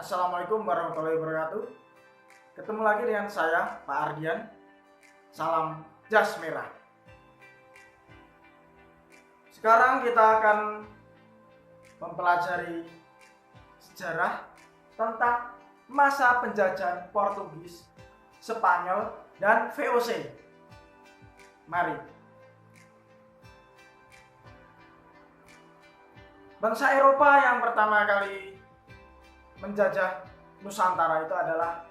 Assalamualaikum warahmatullahi wabarakatuh. Ketemu lagi dengan saya, Pak Ardian. Salam jas merah. Sekarang kita akan mempelajari sejarah tentang masa penjajahan Portugis, Spanyol, dan VOC. Mari. Bangsa Eropa yang pertama kali menjajah Nusantara itu adalah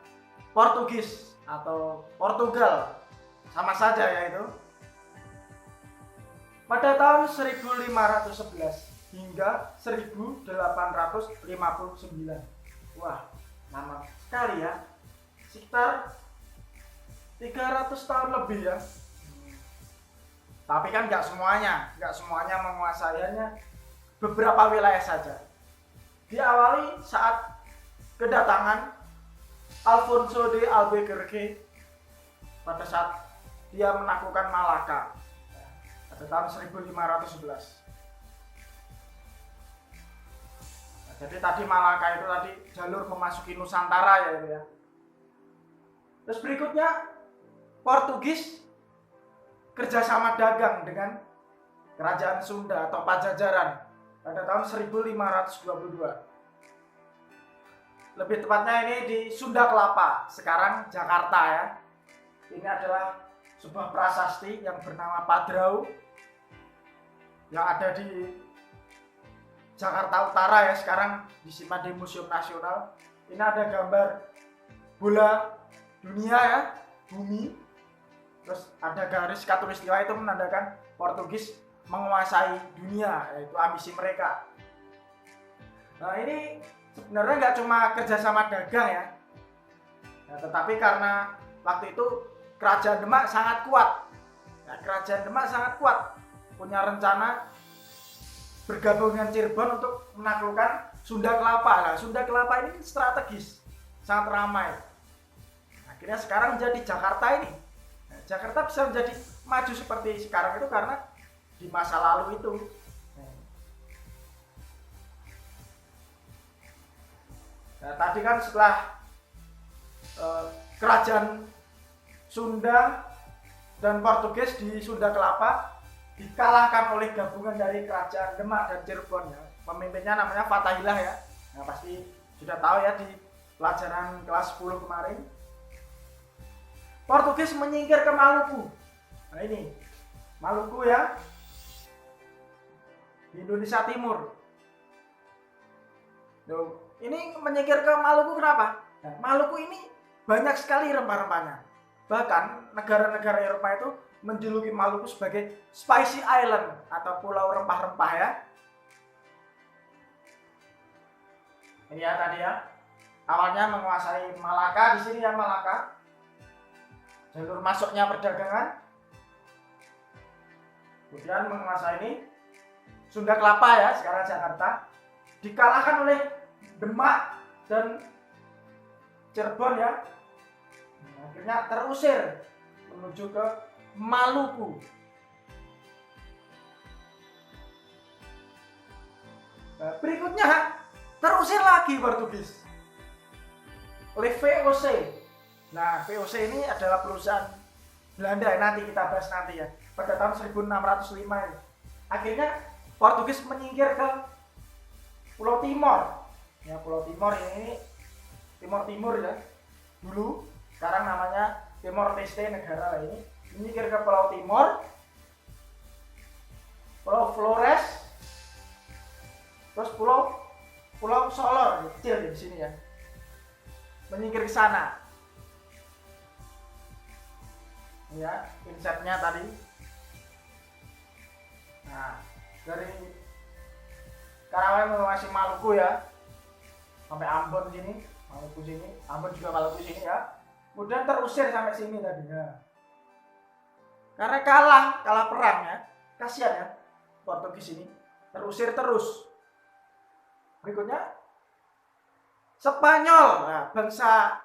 Portugis atau Portugal, sama saja ya itu. Pada tahun 1511 hingga 1859. Wah, lama sekali ya. Sekitar 300 tahun lebih ya. Tapi kan nggak semuanya menguasainya, beberapa wilayah saja. Diawali saat kedatangan Alfonso de Albuquerque pada saat dia menaklukkan Malaka pada tahun 1511. Nah, jadi tadi Malaka itu tadi jalur memasuki Nusantara ya. Terus berikutnya Portugis kerjasama dagang dengan Kerajaan Sunda atau Pajajaran pada tahun 1522. Lebih tepatnya ini di Sunda Kelapa, sekarang Jakarta ya. Ini adalah sebuah prasasti yang bernama Padrau yang ada di Jakarta Utara ya, sekarang disimpan di Museum Nasional. Ini ada gambar bola dunia ya, bumi. Terus ada garis khatulistiwa, itu menandakan Portugis menguasai dunia, yaitu ambisi mereka. Nah, ini sebenarnya nggak cuma kerjasama dagang ya, nah, tetapi karena waktu itu Kerajaan Demak sangat kuat. Nah, Kerajaan Demak sangat kuat, punya rencana bergabung dengan Cirebon untuk menaklukkan Sunda Kelapa. Nah, Sunda Kelapa ini strategis, sangat ramai. Akhirnya sekarang menjadi Jakarta ini. Nah, Jakarta bisa menjadi maju seperti sekarang itu karena di masa lalu itu. Nah, tadi kan setelah kerajaan Sunda dan Portugis di Sunda Kelapa dikalahkan oleh gabungan dari Kerajaan Demak dan Cirebon ya. Pemimpinnya namanya Fatahillah ya. Nah, pasti sudah tahu ya di pelajaran kelas 10 kemarin. Portugis menyingkir ke Maluku. Nah, ini Maluku ya, di Indonesia Timur. Loh, ini menyingkir ke Maluku kenapa? Nah, Maluku ini banyak sekali rempah-rempahnya. Bahkan negara-negara Eropa itu menjuluki Maluku sebagai Spicy Island atau pulau rempah-rempah ya. Ini ya tadi ya. Awalnya menguasai Malaka, di sini ya Malaka. Jalur masuknya perdagangan. Kemudian menguasai ini Sunda Kelapa ya, sekarang Jakarta. Dikalahkan oleh Demak dan Cirebon ya. Akhirnya terusir menuju ke Maluku. Nah, berikutnya terusir lagi Portugis oleh VOC. Nah, VOC ini adalah perusahaan Belanda, nanti kita bahas nanti ya. Pada tahun 1605 ini. Akhirnya Portugis menyingkir ke Pulau Timor. Ya, Pulau Timor ini Timur ya. Dulu, sekarang namanya Timor Leste, negara ini. Menyingkir ke Pulau Timor, Pulau Flores, terus Pulau Solor, kecil di sini ya. Menyingkir ke sana. Ya, insetnya tadi. Nah, dari Karawang menguasai Maluku ya, sampai Ambon sini, Maluku sini, Ambon juga Maluku sini ya. Kemudian terusir sampai sini tadinya. Karena kalah perang ya, kasihan ya Portugis ini, terusir terus. Berikutnya Spanyol, nah, bangsa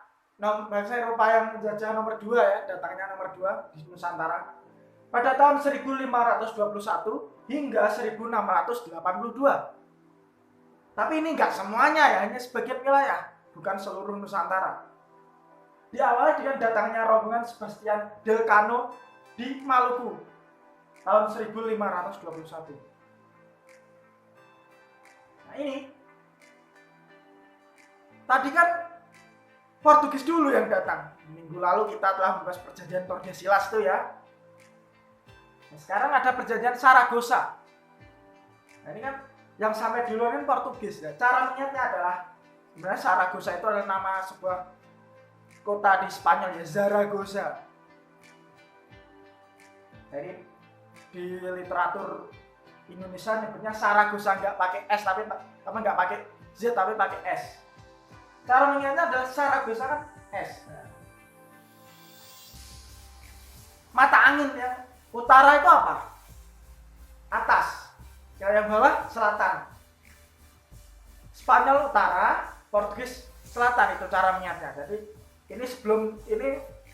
Eropa yang menjajah nomor 2 ya, datangnya nomor 2 di Nusantara pada tahun 1521 hingga 1682. Tapi ini nggak semuanya ya, hanya sebagian wilayah. bukan seluruh Nusantara. Diawali dengan datangnya rombongan Sebastian Delcano di Maluku tahun 1521. Nah ini, tadi kan Portugis dulu yang datang. Minggu lalu kita telah membahas perjanjian Tordesillas tuh ya. Nah, sekarang ada perjanjian Saragossa. Nah ini kan yang sampai duluan kan Portugis ya. Cara mengingatnya adalah sebenarnya Saragossa itu adalah nama sebuah kota di Spanyol ya, Zaragoza. Jadi di literatur Indonesia nyebutnya Saragossa, nggak pakai S tapi nggak pakai Z tapi pakai S. Cara mengingatnya adalah Saragossa kan S. Mata angin ya. Utara itu apa? Atas. Yang bawah selatan. Spanyol utara, Portugis selatan, itu cara mengingatnya. Jadi ini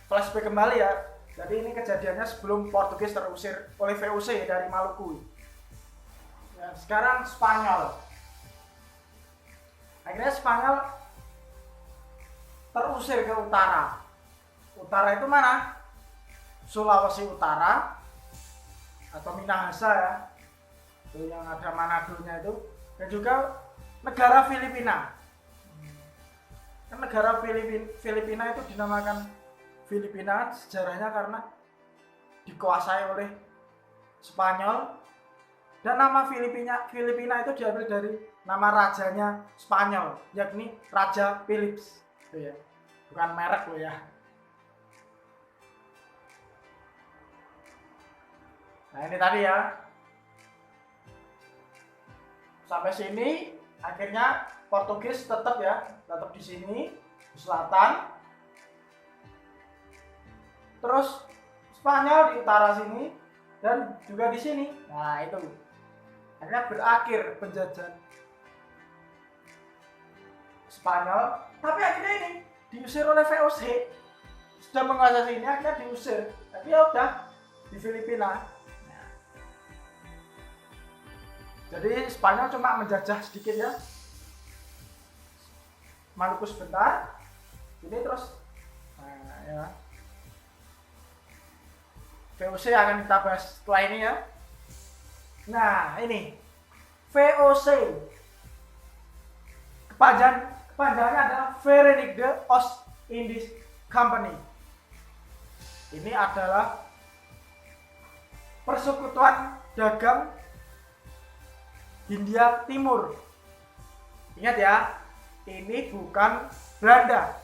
flashback kembali ya. Jadi ini kejadiannya sebelum Portugis terusir oleh VOC dari Maluku. Ya, sekarang Spanyol. Akhirnya Spanyol terusir ke utara. Utara itu mana? Sulawesi Utara atau Minahasa ya. Itu yang ada Manadonya itu, dan juga negara Filipina. Negara Filipina itu dinamakan Filipina sejarahnya karena dikuasai oleh Spanyol, dan nama Filipina itu diambil dari nama rajanya Spanyol, yakni Raja Philips. Itu ya, bukan merek loh ya. Nah ini tadi ya. Sampai sini akhirnya Portugis tetap di sini di selatan. Terus Spanyol di utara sini dan juga di sini. Nah itu akhirnya berakhir penjajahan Spanyol. Tapi akhirnya ini diusir oleh VOC. Sudah menguasai sini, akhirnya diusir. Tapi ya udah di Filipina. Jadi Spanyol cuma menjajah sedikit ya, Maluku sebentar, ini terus, nah ya, VOC akan kita bahas setelah ini ya. Nah ini VOC, kepanjangannya adalah Verenigde Oost-Indisch Company. Ini adalah persekutuan dagang Hindia Timur. Ingat ya, ini bukan Belanda.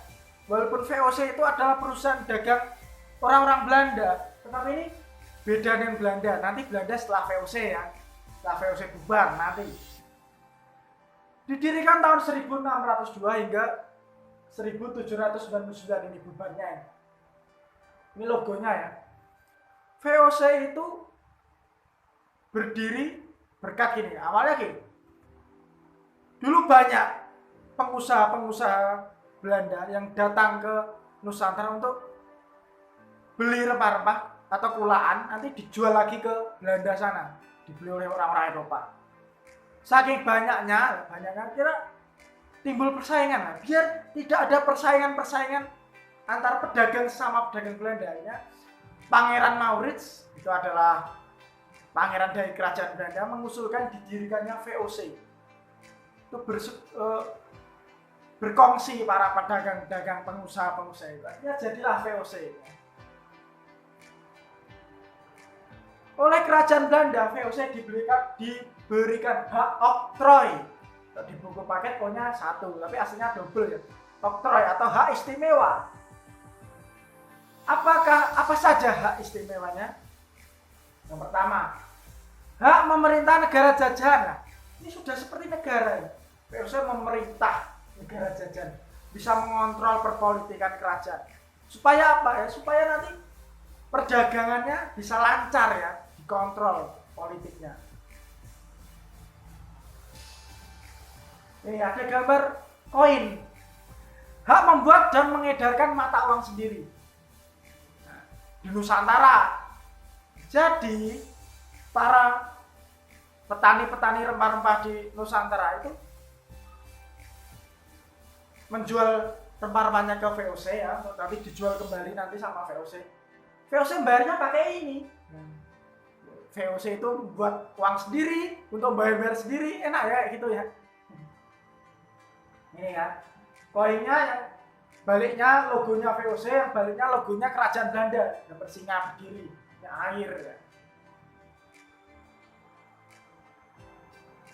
Walaupun VOC itu adalah perusahaan dagang orang-orang Belanda, tetapi ini beda dengan Belanda. Nanti Belanda setelah VOC ya, setelah VOC bubar nanti. Didirikan tahun 1602 hingga 1799 ini bubarnya. Ini logonya ya. VOC itu berdiri berkat gini, awalnya gini. Dulu banyak pengusaha-pengusaha Belanda yang datang ke Nusantara untuk beli rempah-rempah atau kulaan, nanti dijual lagi ke Belanda sana, dibeli oleh orang-orang Eropa. Saking banyaknya kira timbul persaingan. Biar tidak ada persaingan antara pedagang sama pedagang Belanda. Ya. Pangeran Maurits itu adalah pangeran dari kerajaan Belanda mengusulkan didirikannya VOC. Itu berkongsi para pedagang-pedagang, pengusaha-pengusaha itu. Ya jadilah VOC. Oleh kerajaan Belanda, VOC diberikan hak oktroy. Di buku paket pokoknya satu, tapi aslinya double ya. Oktroy atau hak istimewa. Apa saja hak istimewanya? Yang pertama, hak memerintah negara jajahan. Nah, ini sudah seperti negara ya. VOC memerintah negara jajahan, bisa mengontrol perpolitikan kerajaan. Supaya apa ya? Supaya nanti perdagangannya bisa lancar ya, dikontrol politiknya. Ini ada gambar koin. Hak membuat dan mengedarkan mata uang sendiri. Nah, di Nusantara. Jadi para petani-petani rempah-rempah di Nusantara itu menjual rempah-rempahnya ke VOC ya, tapi dijual kembali nanti sama VOC. VOC bayarnya pakai ini. VOC itu buat uang sendiri, untuk bayar sendiri, enak ya gitu ya. Ini kan, koinnya yang baliknya logonya VOC, yang baliknya logonya Kerajaan Belanda, yang bersinga berdiri, yang air ya.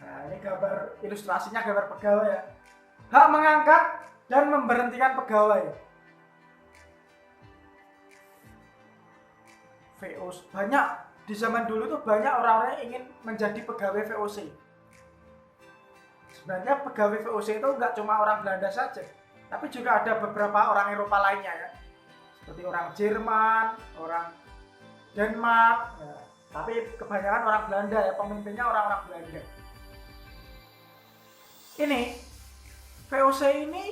Nah ini gambar ilustrasinya, gambar pegawai ya. Hak mengangkat dan memberhentikan pegawai. VOC banyak di zaman dulu tuh banyak orang-orang yang ingin menjadi pegawai VOC. Sebenarnya pegawai VOC itu nggak cuma orang Belanda saja, tapi juga ada beberapa orang Eropa lainnya ya, seperti orang Jerman, orang Denmark. Ya. Tapi kebanyakan orang Belanda ya, pemimpinnya orang-orang Belanda. Ini VOC ini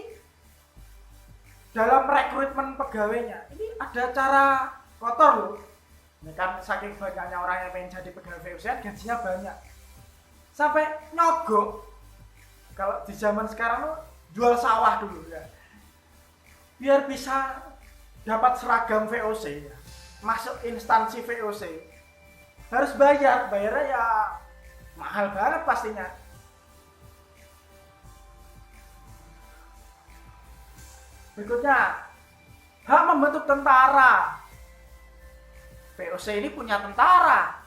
dalam rekrutmen pegawainya ini ada cara kotor loh. Ini kan saking banyaknya orang yang pengen jadi pegawai VOC, gajinya banyak. Sampai nyogok. Kalau di zaman sekarang tuh jual sawah dulu ya. Biar bisa dapat seragam VOC ya. Masuk instansi VOC. Harus bayar, bayarnya ya mahal banget pastinya. Berikutnya, hak membentuk tentara. VOC ini punya tentara.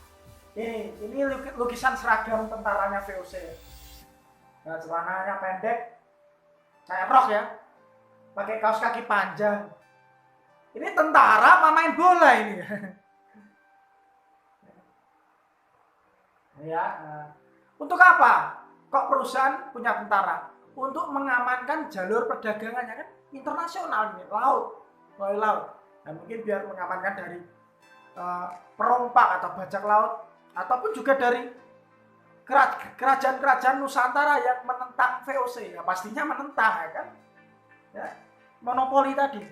Ini lukisan seragam tentaranya VOC. Nah, celananya pendek, kayak rok ya, pakai kaos kaki panjang. Ini tentara apa main bola ini? Ya, nah. Untuk apa? Kok perusahaan punya tentara? Untuk mengamankan jalur perdagangannya kan internasional ini, laut. Nah, mungkin biar mengamankan dari perompak atau bajak laut, ataupun juga dari kerajaan-kerajaan Nusantara yang menentang VOC. Ya pastinya menentang ya kan, ya, monopoli tadi.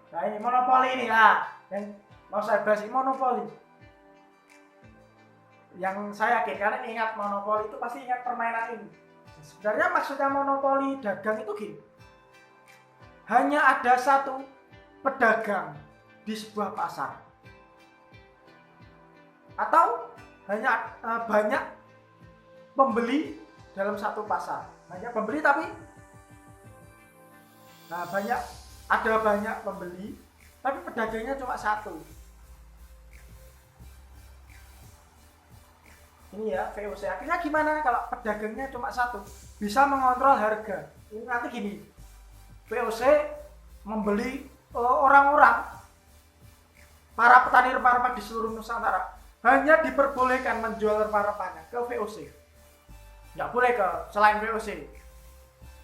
Nah ini monopoli ini lah yang mau saya bahas, ini monopoli. Yang saya yakin kalian ingat monopoli itu pasti ingat permainan ini. Sebenarnya maksudnya monopoli dagang itu gini, hanya ada satu pedagang di sebuah pasar, atau hanya banyak pembeli dalam satu pasar. Banyak pembeli tapi banyak pembeli tapi pedagangnya cuma satu. Ini ya VOC. Akhirnya gimana kalau pedagangnya cuma satu? Bisa mengontrol harga. Ini nanti gini, VOC membeli orang-orang, para petani rempah-rempah di seluruh Nusantara hanya diperbolehkan menjual rempah-rempahnya ke VOC. Nggak boleh ke selain VOC.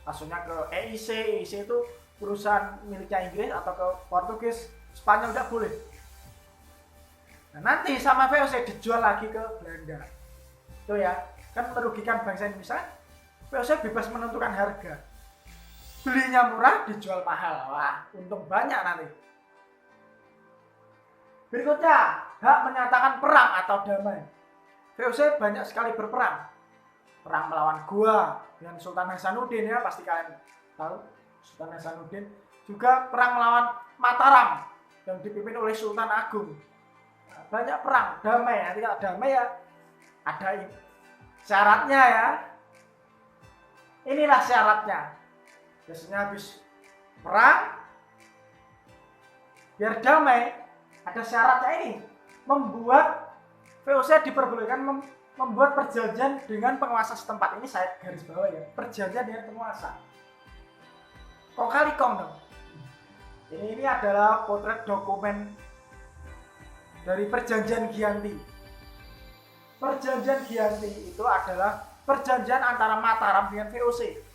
Maksudnya ke EIC. EIC itu perusahaan miliknya Inggris atau ke Portugis, Spanyol nggak boleh. Nah, nanti sama VOC dijual lagi ke Belanda. Itu ya, kan merugikan bangsa Indonesia. VOC bebas menentukan harga. Belinya murah, dijual mahal. Wah, untung banyak nanti. Berikutnya, hak menyatakan perang atau damai. VOC banyak sekali berperang. Perang melawan Goa dengan Sultan Hasanuddin ya, pasti kalian tahu. Sultan Hasanuddin. Juga perang melawan Mataram yang dipimpin oleh Sultan Agung. Nah, banyak perang, damai. Nanti kalau damai ya ada syaratnya ya. Inilah syaratnya. Biasanya habis perang, biar damai, ada syaratnya ini. Membuat VOC diperbolehkan membuat perjanjian dengan penguasa setempat. Ini saya garis bawah ya, perjanjian dengan penguasa. Kok kali kong dong. Ini adalah potret dokumen dari perjanjian Giyanti. Perjanjian Giyanti itu adalah perjanjian antara Mataram dengan VOC.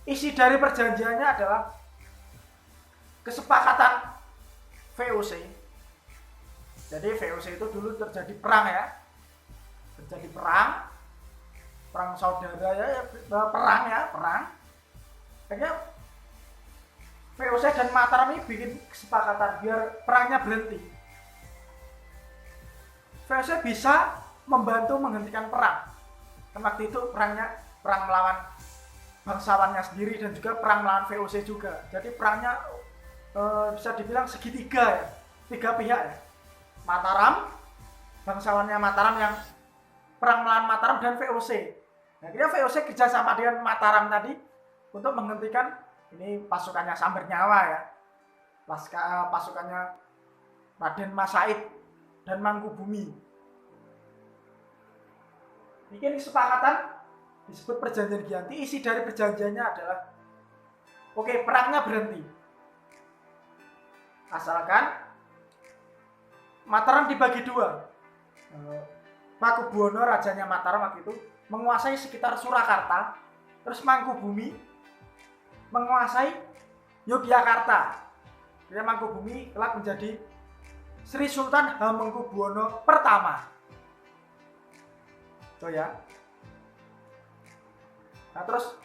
Isi dari perjanjiannya adalah kesepakatan VOC. Jadi VOC itu dulu terjadi perang ya. Terjadi perang saudara ya, perang. Akhirnya VOC dan Mataram ini bikin kesepakatan biar perangnya berhenti. VOC bisa membantu menghentikan perang. Dan waktu itu perang melawan bangsawannya sendiri dan juga perang melawan VOC juga. Jadi perangnya bisa dibilang segitiga ya, 3 pihak ya. Mataram, bangsawannya Mataram yang perang melawan Mataram dan VOC. Nah, akhirnya VOC kerjasama dengan Mataram tadi untuk menghentikan ini pasukannya Sambernyawa ya, pasukannya Raden Mas Said dan Mangkubumi. Ini kesepakatan disebut Perjanjian Giyanti. Isi dari perjanjiannya adalah oke, perangnya berhenti asalkan Mataram dibagi 2. Pakubuwono rajanya Mataram waktu itu menguasai sekitar Surakarta, terus Mangkubumi menguasai Yogyakarta. Jadi Mangkubumi kelak menjadi Sri Sultan Hamengkubuwono pertama. So ya. Nah, terus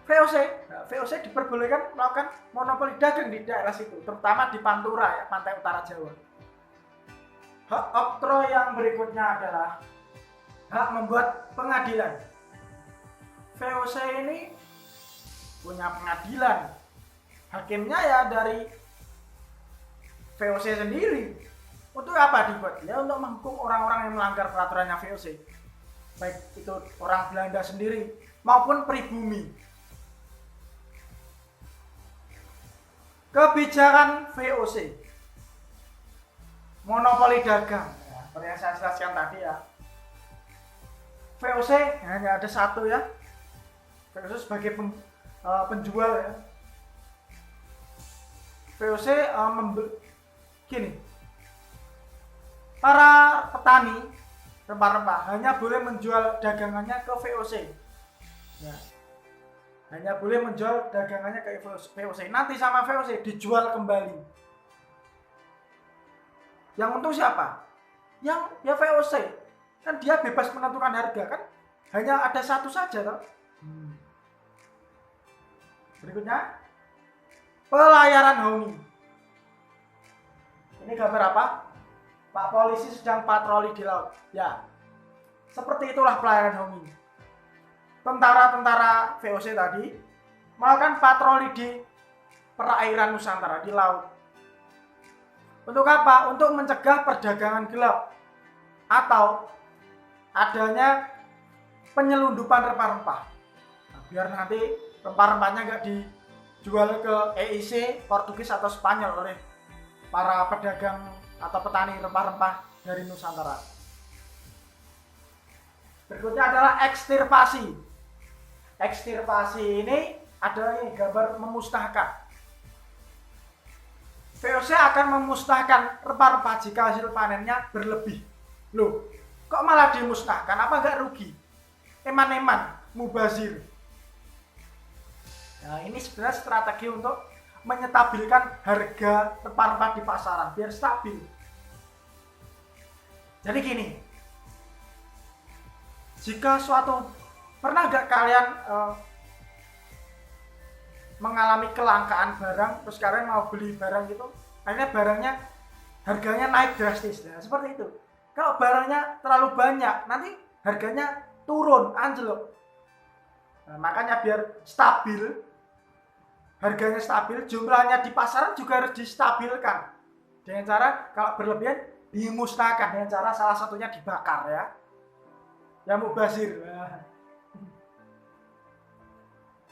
VOC diperbolehkan melakukan monopoli dagang di daerah situ, terutama di Pantura ya, pantai utara Jawa. Hak oktroy yang berikutnya adalah hak membuat pengadilan. VOC ini punya pengadilan. Hakimnya ya dari VOC sendiri. Untuk apa dibuat? Ya untuk menghukum orang-orang yang melanggar peraturannya VOC. Baik itu orang Belanda sendiri maupun pribumi. Kebijakan VOC, monopoli dagang, ya, seperti yang saya jelaskan tadi ya. VOC hanya ada satu ya, VOC sebagai penjual ya. VOC gini, para petani rempah-rempah hanya boleh menjual dagangannya ke VOC. Ya. Hanya boleh menjual dagangannya ke VOC. Nanti sama VOC dijual kembali. Yang untung siapa? Yang ya VOC. Kan dia bebas menentukan harga kan? Hanya ada satu saja toh. Berikutnya pelayaran hongi. Ini gambar apa? Pak polisi sedang patroli di laut. Ya. Seperti itulah pelayaran hongi. Tentara-tentara VOC tadi melakukan patroli di perairan Nusantara, di laut. Untuk apa? Untuk mencegah perdagangan gelap atau adanya penyelundupan rempah-rempah. Nah, biar nanti rempah-rempahnya nggak dijual ke EIC, Portugis atau Spanyol oleh para pedagang atau petani rempah-rempah dari Nusantara. Berikutnya adalah ekstirpasi. Ekstirpasi ini adalah gambar memusnahkan. VOC akan memusnahkan rempah-rempah jika hasil panennya berlebih. Loh, kok malah dimusnahkan? Apa nggak rugi? Eman-eman, mubazir. Nah, ini sebenarnya strategi untuk menyetabilkan harga rempah-rempah di pasaran biar stabil. Jadi gini, jika pernah nggak kalian mengalami kelangkaan barang, terus kalian mau beli barang gitu, akhirnya barangnya harganya naik drastis, nah, seperti itu. Kalau barangnya terlalu banyak, nanti harganya turun, anjlok. Nah, makanya biar stabil, harganya stabil, jumlahnya di pasaran juga harus distabilkan. Dengan cara kalau berlebihan dimusnahkan, dengan cara salah satunya dibakar ya. Ya mubazir.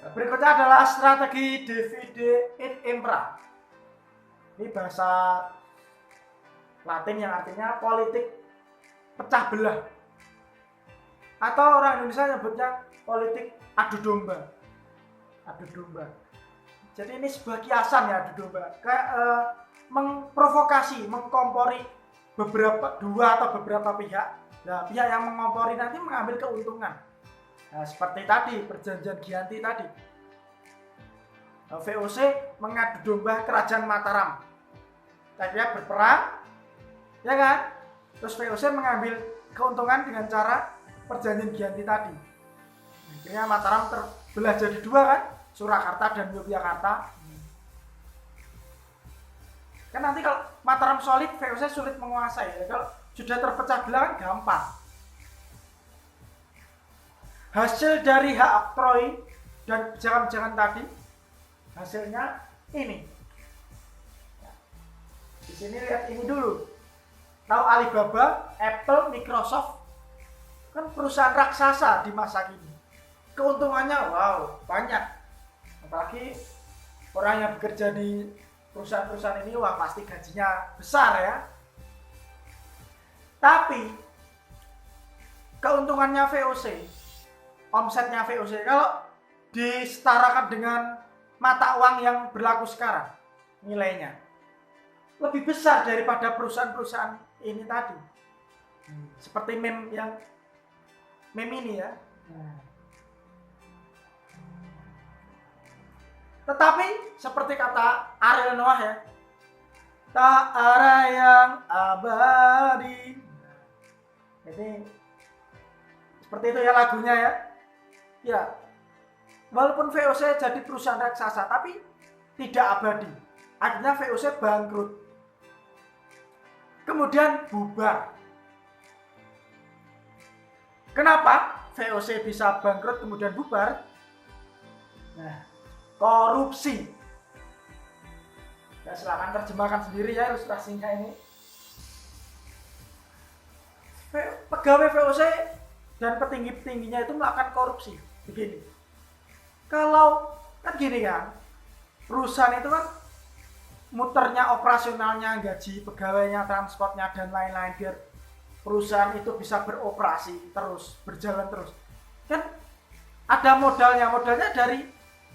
Berikutnya adalah strategi divide et impera. Ini bahasa Latin yang artinya politik pecah belah. Atau orang Indonesia nyebutnya politik adu domba. Adu domba. Jadi ini sebuah kiasan ya, adu domba. Kayak memprovokasi, mengkompori dua atau beberapa pihak. Nah, pihak yang mengompori nanti mengambil keuntungan. Nah, seperti tadi, perjanjian Giyanti tadi. VOC mengadu domba kerajaan Mataram. Akhirnya berperang, ya kan? Terus VOC mengambil keuntungan dengan cara perjanjian Giyanti tadi. Akhirnya Mataram terbelah jadi 2 kan? Surakarta dan Yogyakarta. Kan nanti kalau Mataram solid, VOC sulit menguasai. Ya, kalau sudah terpecah belah kan gampang. Hasil dari hak oktroy dan kebijakan-kebijakan tadi hasilnya ini. Di sini lihat ini dulu. Tahu Alibaba, Apple, Microsoft kan perusahaan raksasa di masa kini. Keuntungannya wow, banyak. Apalagi orang yang bekerja di perusahaan-perusahaan ini wah pasti gajinya besar ya. Tapi keuntungannya VOC, omsetnya VOC kalau disetarakan dengan mata uang yang berlaku sekarang, nilainya lebih besar daripada perusahaan-perusahaan ini tadi. Seperti meme ini ya. Tetapi seperti kata Ariel Noah ya, tak ada yang abadi. Jadi seperti itu ya lagunya ya. Ya, walaupun VOC jadi perusahaan raksasa, tapi tidak abadi. Akhirnya VOC bangkrut. Kemudian bubar. Kenapa VOC bisa bangkrut kemudian bubar? Nah, korupsi. Ya, silakan terjemahkan sendiri ya ilustrasinya ini. Pegawai VOC dan petinggi-petingginya itu melakukan korupsi. Begini. Kalau kan gini kan, perusahaan itu kan muternya operasionalnya, gaji pegawainya, transportnya dan lain-lain biar perusahaan itu bisa beroperasi terus, berjalan terus. Kan ada modalnya dari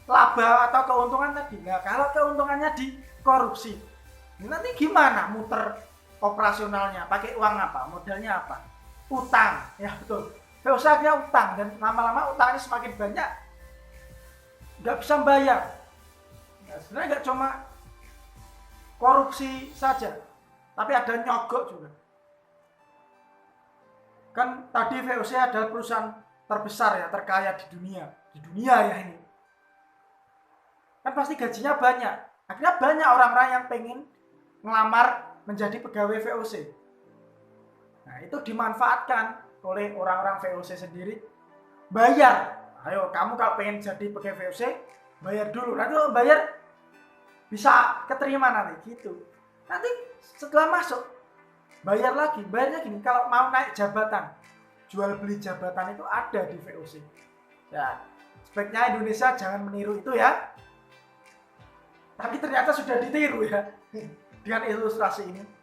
laba atau keuntungan tadi. Nah, kalau keuntungannya dikorupsi, nanti gimana muter operasionalnya? Pakai uang apa? Modalnya apa? Utang. Ya betul. VOC dia utang dan lama-lama utangnya semakin banyak, nggak bisa bayar. Nah, sebenarnya nggak cuma korupsi saja, tapi ada nyogok juga. Kan tadi VOC adalah perusahaan terbesar ya, terkaya di dunia ya ini. Kan pasti gajinya banyak. Akhirnya banyak orang-orang yang pengen ngelamar menjadi pegawai VOC. Nah, itu dimanfaatkan oleh orang-orang VOC sendiri. Bayar. Ayo, kamu kalau pengen jadi pegawai VOC, bayar dulu. Nanti lo bayar bisa keterima nanti gitu. Nanti setelah masuk bayar lagi. Bayarnya gini, kalau mau naik jabatan, jual beli jabatan itu ada di VOC. Ya, sebaiknya Indonesia jangan meniru itu ya. Tapi ternyata sudah ditiru ya dengan ilustrasi ini.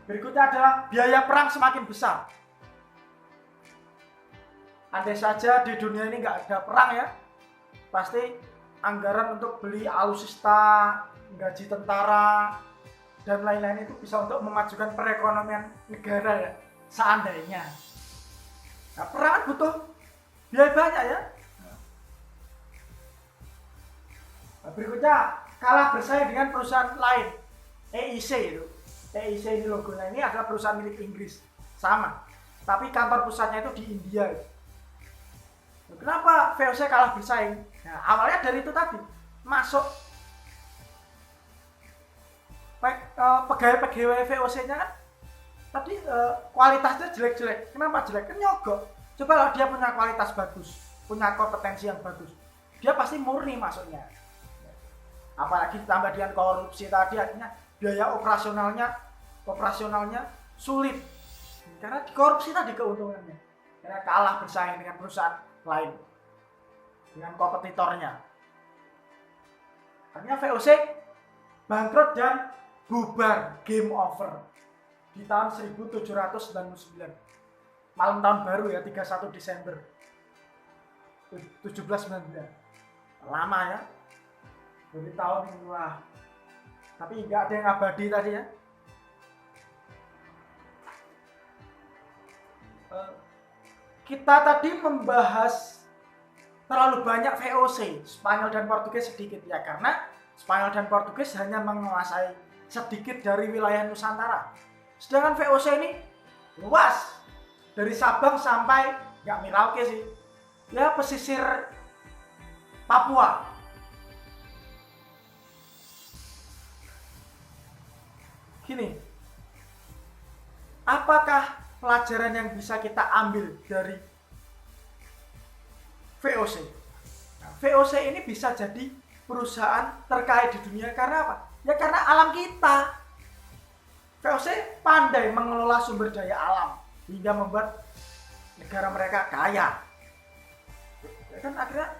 Berikutnya adalah biaya perang semakin besar. Andai saja di dunia ini nggak ada perang ya, pasti anggaran untuk beli alutsista, gaji tentara, dan lain-lain itu bisa untuk memajukan perekonomian negara ya, seandainya. Nah, perang butuh biaya banyak ya. Nah, berikutnya kalah bersaing dengan perusahaan lain, EIC itu. EIC ini logonya ini adalah perusahaan milik Inggris, sama. Tapi kantor pusatnya itu di India. Kenapa VOC kalah bersaing? Nah, awalnya dari itu tadi, masuk pegawai VOC-nya kan tadi kualitasnya jelek-jelek. Kenapa jelek? Kan nyogok. Coba kalau dia punya kualitas bagus, punya kompetensi yang bagus, dia pasti murni masuknya. Apalagi ditambah dengan korupsi tadi, akhirnya biaya operasionalnya sulit. Karena dikorupsi tadi keuntungannya. Karena kalah bersaing dengan perusahaan lain, dengan kompetitornya. Akhirnya VOC bangkrut dan bubar, game over di tahun 1799, malam tahun baru ya, 31 Desember 1799. Lama ya, dari tahun ini. Wah, tapi nggak ada yang abadi tadi ya. Kita tadi membahas terlalu banyak VOC, Spanyol dan Portugis sedikit ya, karena Spanyol dan Portugis hanya menguasai sedikit dari wilayah Nusantara. Sedangkan VOC ini luas, dari Sabang sampai nggak Merauke sih, ya pesisir Papua. Gini, apakah pelajaran yang bisa kita ambil dari VOC. Nah, VOC ini bisa jadi perusahaan terkaya di dunia karena apa? Ya karena alam kita. VOC pandai mengelola sumber daya alam hingga membuat negara mereka kaya. Ya kan akhirnya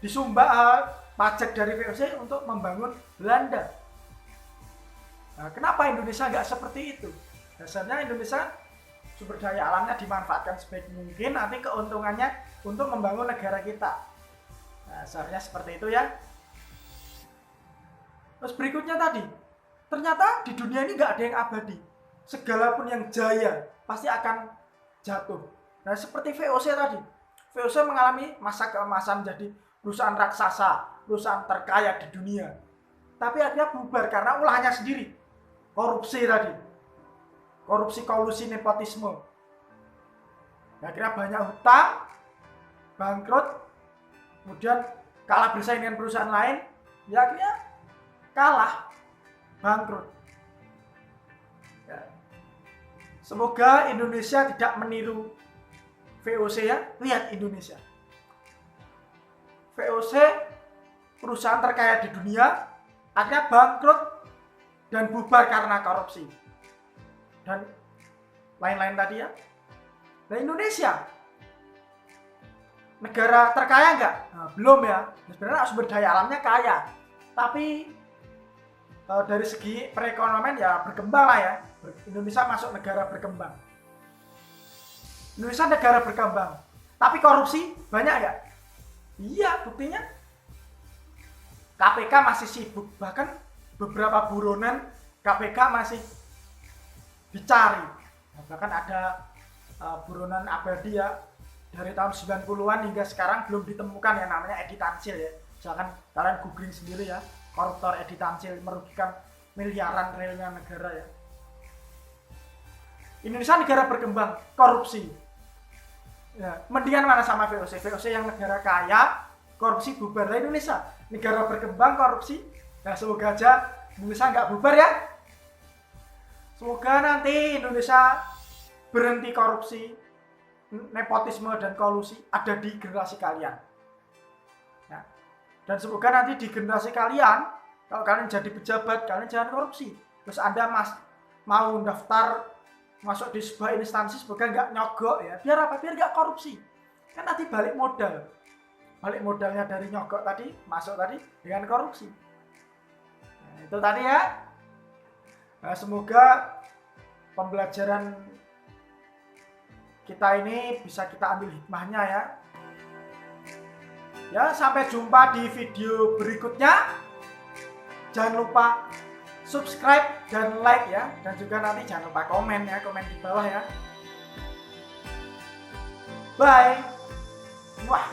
disumbang pajak dari VOC untuk membangun Belanda. Nah, kenapa Indonesia nggak seperti itu? Dasarnya Indonesia sumber daya alamnya dimanfaatkan sebaik mungkin, nanti keuntungannya untuk membangun negara kita. Nah, dasarnya seperti itu ya. Terus berikutnya tadi, ternyata di dunia ini nggak ada yang abadi. Segala pun yang jaya pasti akan jatuh. Nah, seperti VOC tadi. VOC mengalami masa keemasan jadi perusahaan raksasa, perusahaan terkaya di dunia. Tapi akhirnya bubar karena ulahnya sendiri. Korupsi tadi. Korupsi, kolusi, nepotisme. Akhirnya banyak hutang, bangkrut, kemudian kalah bersaing dengan perusahaan lain, ya akhirnya kalah, bangkrut. Ya. Semoga Indonesia tidak meniru VOC ya. Lihat Indonesia. VOC perusahaan terkaya di dunia akhirnya bangkrut dan bubar karena korupsi dan lain-lain tadi ya. Nah, Indonesia negara terkaya enggak? Nah, belum ya. Sebenarnya sumber daya alamnya kaya, tapi dari segi perekonomian ya berkembang lah ya. Indonesia masuk negara berkembang. Indonesia negara berkembang, tapi korupsi banyak enggak? Iya, buktinya KPK masih sibuk, bahkan beberapa buronan KPK masih dicari. Bahkan ada buronan abadi ya dari tahun 90-an hingga sekarang belum ditemukan yang namanya Edi Tansil ya. Misalkan kalian googling sendiri ya, koruptor Edi Tansil merugikan miliaran triliunan negara ya. Indonesia negara berkembang, korupsi. Ya, mendingan mana sama VOC? VOC yang negara kaya, korupsi bubar. Nah, Indonesia negara berkembang, korupsi. Nah, semoga aja Indonesia nggak bubar ya. Semoga nanti Indonesia berhenti korupsi, nepotisme dan kolusi ada di generasi kalian. Ya. Dan semoga nanti di generasi kalian, kalau kalian jadi pejabat, kalian jangan korupsi. Terus Anda mau daftar masuk di sebuah instansi, semoga nggak nyogok ya. Biar apa? Biar nggak korupsi. Kan nanti balik modal. Balik modalnya dari nyogok tadi, masuk tadi dengan korupsi. Nah, itu tadi ya. Nah, semoga pembelajaran kita ini bisa kita ambil hikmahnya ya. Ya, sampai jumpa di video berikutnya. Jangan lupa subscribe dan like ya, dan juga nanti jangan lupa komen ya, komen di bawah ya. Bye. Wah.